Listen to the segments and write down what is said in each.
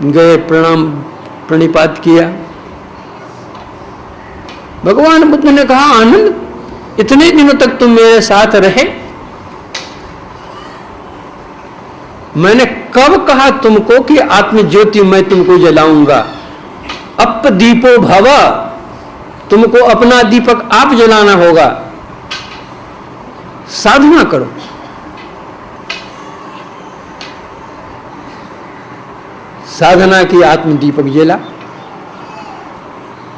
गए, प्रणाम प्रणिपात किया। भगवान बुद्ध ने कहा, आनंद, इतने दिनों तक तुम मेरे साथ रहे, मैंने कब कहा तुमको कि आत्मज्योति मैं तुमको जलाऊंगा? अप दीपो भव, तुमको अपना दीपक आप जलाना होगा। साधना करो। साधना की, आत्मदीपक जला।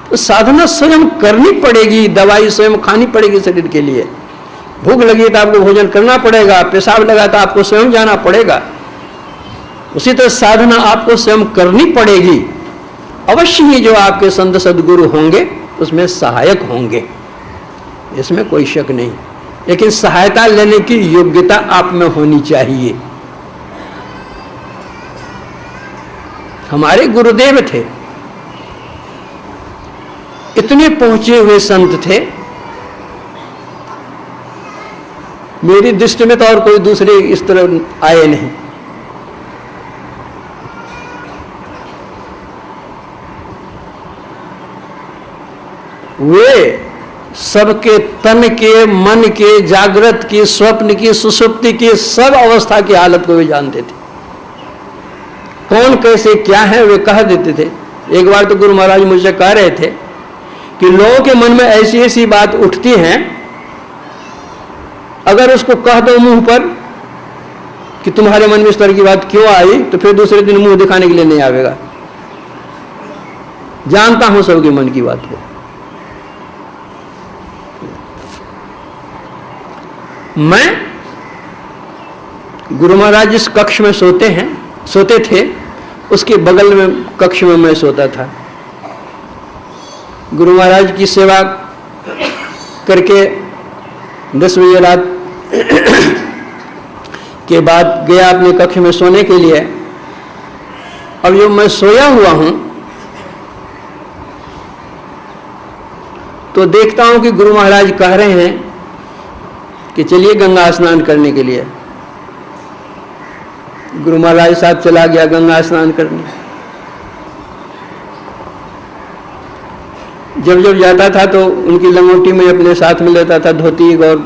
तो साधना स्वयं करनी पड़ेगी, दवाई स्वयं खानी पड़ेगी शरीर के लिए। भूख लगी तो आपको भोजन करना पड़ेगा, पेशाब लगा तो आपको स्वयं जाना पड़ेगा। उसी तरह साधना आपको स्वयं करनी पड़ेगी। अवश्य ही जो आपके संत सद्गुरु होंगे उसमें सहायक होंगे, इसमें कोई शक नहीं, लेकिन सहायता लेने की योग्यता आप में होनी चाहिए। हमारे गुरुदेव थे, इतने पहुंचे हुए संत थे, मेरी दृष्टि में तो और कोई दूसरे इस तरह आए नहीं। वे सबके तन के, मन के, जागृत की, स्वप्न की, सुषुप्ति की, सब अवस्था की हालत को वे जानते थे। कौन कैसे क्या है वे कह देते थे। एक बार तो गुरु महाराज मुझसे कह रहे थे कि लोगों के मन में ऐसी ऐसी बात उठती हैं, अगर उसको कह दो मुंह पर कि तुम्हारे मन में इस तरह की बात क्यों आई, तो फिर दूसरे दिन मुंह दिखाने के लिए नहीं आवेगा। जानता हूं सबके मन की बात को। मैं, गुरु महाराज जिस कक्ष में सोते थे, उसके बगल में कक्ष में मैं सोता था। गुरु महाराज की सेवा करके 10 बजे रात के बाद गया अपने कक्ष में सोने के लिए। अब जो मैं सोया हुआ हूं तो देखता हूं कि गुरु महाराज कह रहे हैं कि चलिए गंगा स्नान करने के लिए। गुरु महाराज साथ चला गया गंगा स्नान करने। जब जब जाता था तो उनकी लंगोटी में अपने साथ में लेता था, धोती और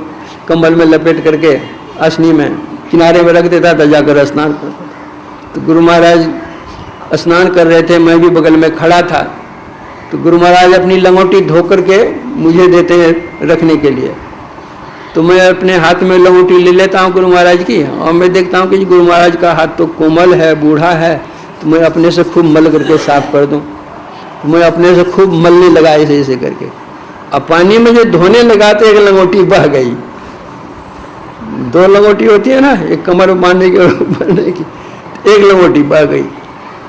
कंबल में लपेट करके असनी में किनारे में रख देता था, जाकर स्नान करता था। तो गुरु महाराज स्नान कर रहे थे, मैं भी बगल में खड़ा था। तो गुरु महाराज अपनी लंगोटी धो करके मुझे देते हैं रखने के लिए। तो मैं अपने हाथ में लंगोटी ले लेता हूँ गुरु महाराज की, और मैं देखता हूँ कि गुरु महाराज का हाथ तो कोमल है, बूढ़ा है, तो मैं अपने से खूब मल करके साफ कर दूँ। तो मैं अपने से खूब मलने लगा ऐसे करके। अब पानी में जो धोने लगा तो एक लंगोटी बह गई। 2 लंगोटी होती है ना, एक कमर में बांधने की और बांधने की, एक लंगोटी बह गई।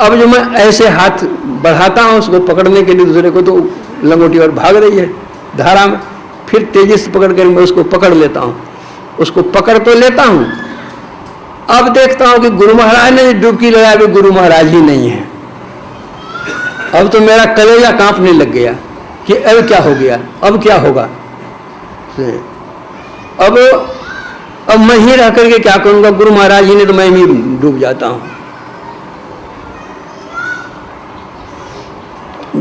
अब जो मैं ऐसे हाथ बढ़ाता हूँ उसको पकड़ने के लिए दूसरे को, तो लंगोटी और भाग रही है धारा में। फिर तेजी से पकड़ कर मैं उसको पकड़ लेता हूँ, उसको पकड़ तो लेता हूँ। अब देखता हूँ कि गुरु महाराज ने डुबकी लगाया, भी गुरु महाराज ही नहीं है। अब तो मेरा कलेजा कांपने लग गया कि अब क्या हो गया, अब क्या होगा। अब मैं ही रह करके क्या करूंगा, गुरु महाराज ही ने तो मैं भी डूब जाता हूं।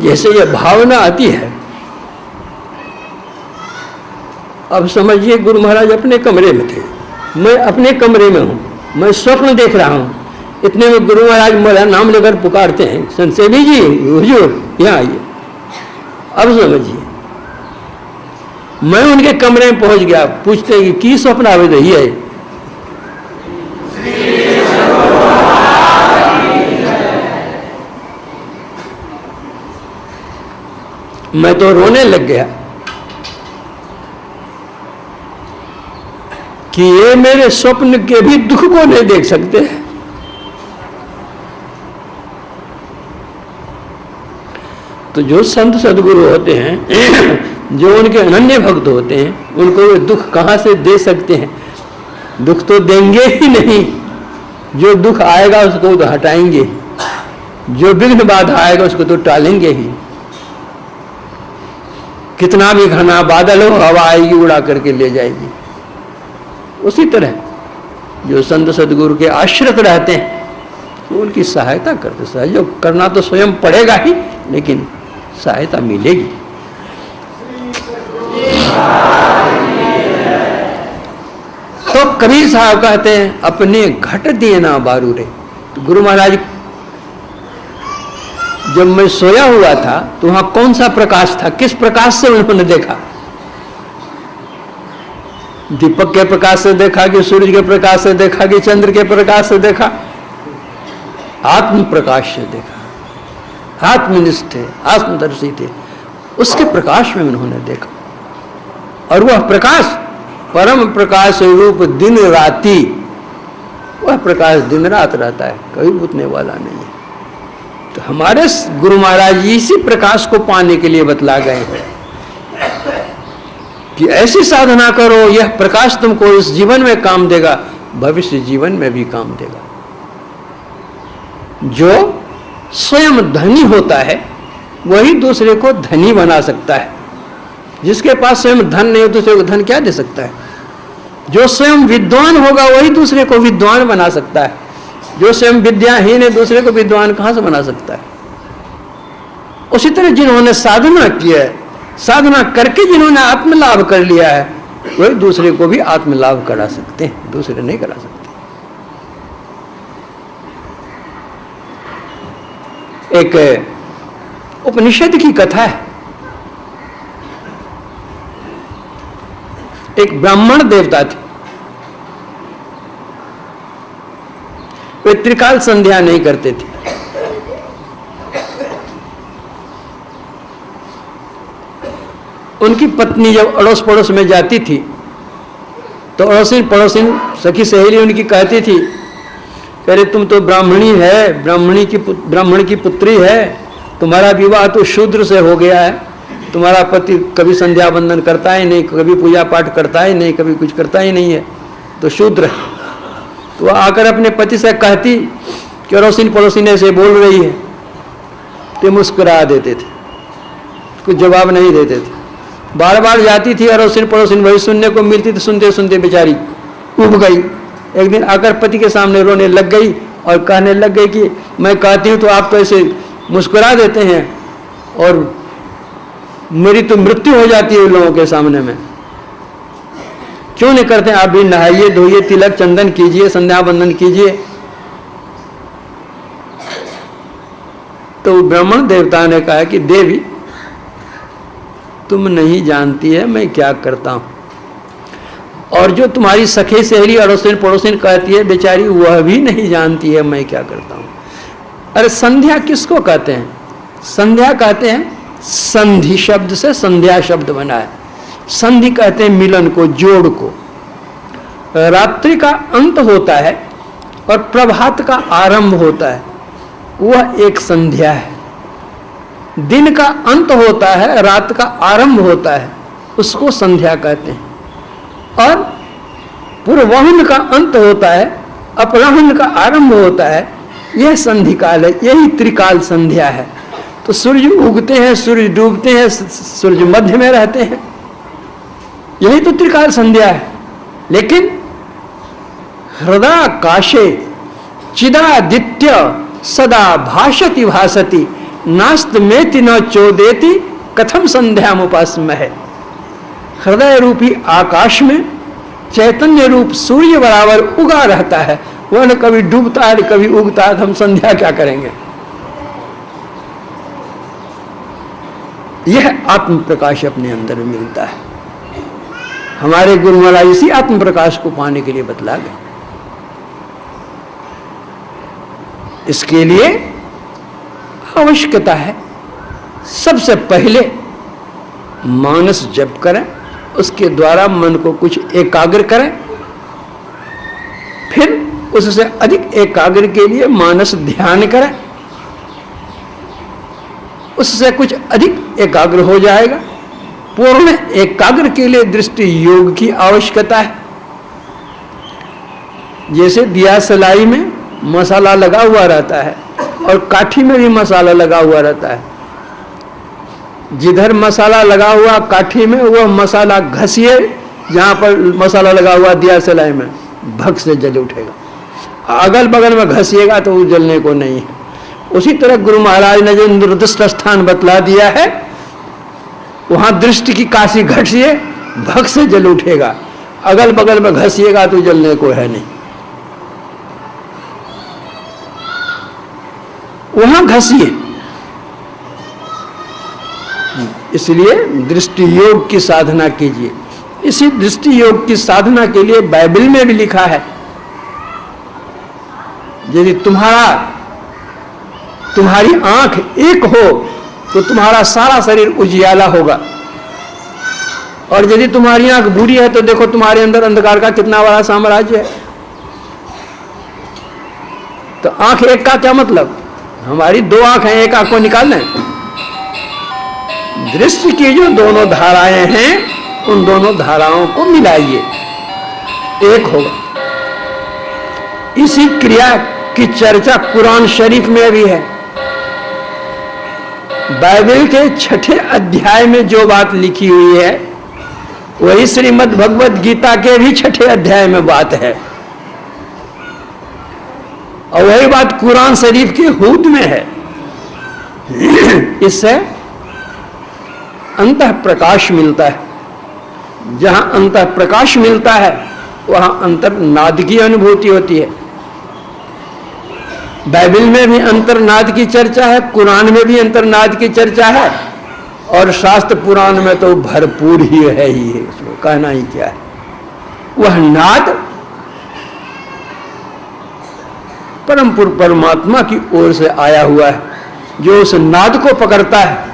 जैसे ये भावना आती है। अब समझिए गुरु महाराज अपने कमरे में थे, मैं अपने कमरे में हूं, मैं स्वप्न देख रहा हूं। इतने में गुरु महाराज मेरा नाम लेकर पुकारते हैं, संसेवी जी हुजूर यहाँ आइए। अब समझिए मैं उनके कमरे में पहुंच गया। पूछते हैं कि स्वप्न आवे रही है। मैं तो रोने लग गया कि ये मेरे स्वप्न के भी दुख को नहीं देख सकते। तो जो संत सद्गुरु होते हैं, जो उनके अनन्य भक्त होते हैं, उनको वे दुख कहाँ से दे सकते हैं? दुख तो देंगे ही नहीं। जो दुख आएगा उसको तो हटाएंगे, जो विघ्न बाधा आएगा उसको तो टालेंगे ही। कितना भी घना बादल हो, हवा आएगी उड़ा करके ले जाएगी। उसी तरह जो संत सद्गुरु के आश्रित रहते हैं, तो उनकी सहायता करते। सहयोग करना तो स्वयं पड़ेगा ही, लेकिन सहायता मिलेगी। तो कबीर साहब कहते हैं अपने घट दिए ना बारू रे। तो गुरु महाराज जब मैं सोया हुआ था तो वहां कौन सा प्रकाश था, किस प्रकाश से उन्होंने देखा? दीपक के प्रकाश से देखा कि सूर्य के प्रकाश से देखा कि चंद्र के प्रकाश से देखा? आत्म प्रकाश से देखा। आत्मनिष्ठ थे, आत्मदर्शी थे, उसके प्रकाश में उन्होंने देखा। और वह प्रकाश परम प्रकाश रूप दिन राती, वह प्रकाश दिन रात रहता है, कभी बुझने वाला नहीं है। तो हमारे गुरु महाराज इसी प्रकाश को पाने के लिए बतला गए हैं कि ऐसी साधना करो, यह प्रकाश तुमको इस जीवन में काम देगा, भविष्य जीवन में भी काम देगा। जो स्वयं धनी होता है वही दूसरे को धनी बना सकता है। जिसके पास स्वयं धन नहीं हो दूसरे को धन क्या दे सकता है? जो स्वयं विद्वान होगा वही दूसरे को विद्वान बना सकता है। जो स्वयं विद्याहीन है दूसरे को विद्वान कहां से बना सकता है? उसी तरह जिन्होंने साधना की है, साधना करके जिन्होंने आत्मलाभ कर लिया है, वही दूसरे को भी आत्मलाभ करा सकते हैं, दूसरे नहीं करा सकते। एक उपनिषद की कथा है। एक ब्राह्मण देवता थे, वे त्रिकाल संध्या नहीं करते थे। उनकी पत्नी जब अड़ोस पड़ोस में जाती थी तो अड़ोसिन पड़ोसिन सखी सहेली उनकी कहती थी, कह रहे तुम तो ब्राह्मणी है, ब्राह्मण की पुत्री है, तुम्हारा विवाह तो शूद्र से हो गया है, तुम्हारा पति कभी संध्या बंदन करता ही नहीं, कभी पूजा पाठ करता ही नहीं, कभी कुछ करता ही नहीं है, तो शूद्र है। तो वह आकर अपने पति से कहती कि अड़ोसिन पड़ोसिन ऐसे बोल रही है, तो मुस्कुरा देते थे, कुछ जवाब नहीं देते थे। बार बार जाती थी अड़ोसिन पड़ोसिन, वही सुनने को मिलती थी, सुनते सुनते बेचारी उब गई। एक दिन आकर पति के सामने रोने लग गई और कहने लग गई कि मैं कहती हूँ तो आप तो ऐसे मुस्कुरा देते हैं और मेरी तो मृत्यु हो जाती है उन लोगों के सामने में, क्यों नहीं करते? आप भी नहाइए धोइए, तिलक चंदन कीजिए, संध्या बंदन कीजिए। तो ब्राह्मण देवता ने कहा कि देवी तुम नहीं जानती है मैं क्या करता हूं, और जो तुम्हारी सखी सहेली अड़ोसिन पड़ोसिन कहती है बेचारी वह भी नहीं जानती है मैं क्या करता हूं। अरे संध्या किसको कहते हैं? संध्या कहते हैं, संधि शब्द से संध्या शब्द बना है। संधि कहते हैं मिलन को, जोड़ को। रात्रि का अंत होता है और प्रभात का आरंभ होता है, वह एक संध्या है। दिन का अंत होता है, रात का आरंभ होता है, उसको संध्या कहते हैं। और पूर्वाह्न का अंत होता है, अपराह्न का आरंभ होता है, यह संधि काल है, यही त्रिकाल संध्या है। तो सूर्य उगते हैं, सूर्य डूबते हैं, सूर्य मध्य में रहते हैं, यही तो त्रिकाल संध्या है। लेकिन हृदयाकाशे चिदादित्य सदा भाषति भासति नास्तमेति न चोदेति कथम संध्यामुपास्म है। हृदय रूपी आकाश में चैतन्य रूप सूर्य बराबर उगा रहता है, वह न कभी डूबता है कभी उगता है, हम संध्या क्या करेंगे? यह आत्म प्रकाश अपने अंदर में मिलता है। हमारे गुरु महाराज इसी आत्म प्रकाश को पाने के लिए बतला गए। इसके लिए आवश्यकता है सबसे पहले मानस जप करें, उसके द्वारा मन को कुछ एकाग्र करें, फिर उससे अधिक एकाग्र के लिए मानस ध्यान करें, उससे कुछ अधिक एकाग्र हो जाएगा। पूर्ण एकाग्र के लिए दृष्टि योग की आवश्यकता है। जैसे दिया सलाई में मसाला लगा हुआ रहता है और काठी में भी मसाला लगा हुआ रहता है, जिधर मसाला लगा हुआ काठी में वह मसाला घसिए, जहां पर मसाला लगा हुआ दिया सलाई में भग से जल उठेगा। अगल बगल में घसीएगा तो वो जलने को नहीं है। उसी तरह गुरु महाराज ने जो निर्दिष्ट स्थान बतला दिया है, वहां दृष्टि की काशी घटिए, भग से जल उठेगा। अगल बगल में घसीएगा तो जलने को है नहीं। वहां घसीए। इसलिए दृष्टि योग की साधना कीजिए। इसी दृष्टि योग की साधना के लिए बाइबल में भी लिखा है, यदि तुम्हारी आंख एक हो तो तुम्हारा सारा शरीर उजियाला होगा, और यदि तुम्हारी आंख बुरी है तो देखो तुम्हारे अंदर अंधकार का कितना बड़ा साम्राज्य है। तो आंख एक का क्या मतलब? हमारी दो आंख हैं, एक आंख को निकाल लें। दृष्टि की जो दोनों धाराएं हैं, उन दोनों धाराओं को मिलाइए, एक होगा। इसी क्रिया की चर्चा कुरान शरीफ में भी है। बाइबल के 6ठे अध्याय में जो बात लिखी हुई है, वही श्रीमद् भगवद गीता के भी 6ठे अध्याय में बात है, और वही बात कुरान शरीफ के हुद में है। इससे अंतः प्रकाश मिलता है। जहां अंतः प्रकाश मिलता है वहां अंतर्नाद की अनुभूति होती है। बाइबल में भी अंतर्नाद की चर्चा है, कुरान में भी अंतर्नाद की चर्चा है, और शास्त्र पुराण में तो भरपूर ही है ही है, उसको कहना ही क्या है। वह नाद परम परमात्मा की ओर से आया हुआ है, जो उस नाद को पकड़ता है।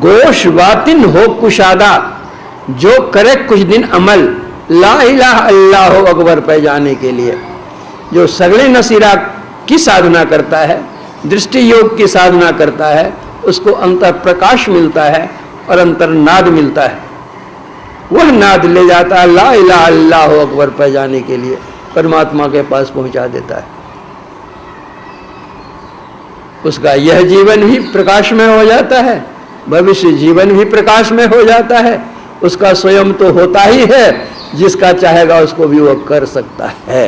गोश वातिन हो कुशादा, जो करे कुछ दिन अमल, ला इलाहा अल्लाहु अकबर पे जाने के लिए, जो सगले नसीरा की साधना करता है, दृष्टि योग की साधना करता है, उसको अंतर प्रकाश मिलता है और अंतर्नाद मिलता है। वह नाद ले जाता है ला इलाहा अल्लाहु अकबर पे जाने के लिए, परमात्मा के पास पहुंचा देता है। उसका यह जीवन भी प्रकाश में हो जाता है, भविष्य जीवन भी प्रकाश में हो जाता है। उसका स्वयं तो होता ही है, जिसका चाहेगा उसको भी वो कर सकता है।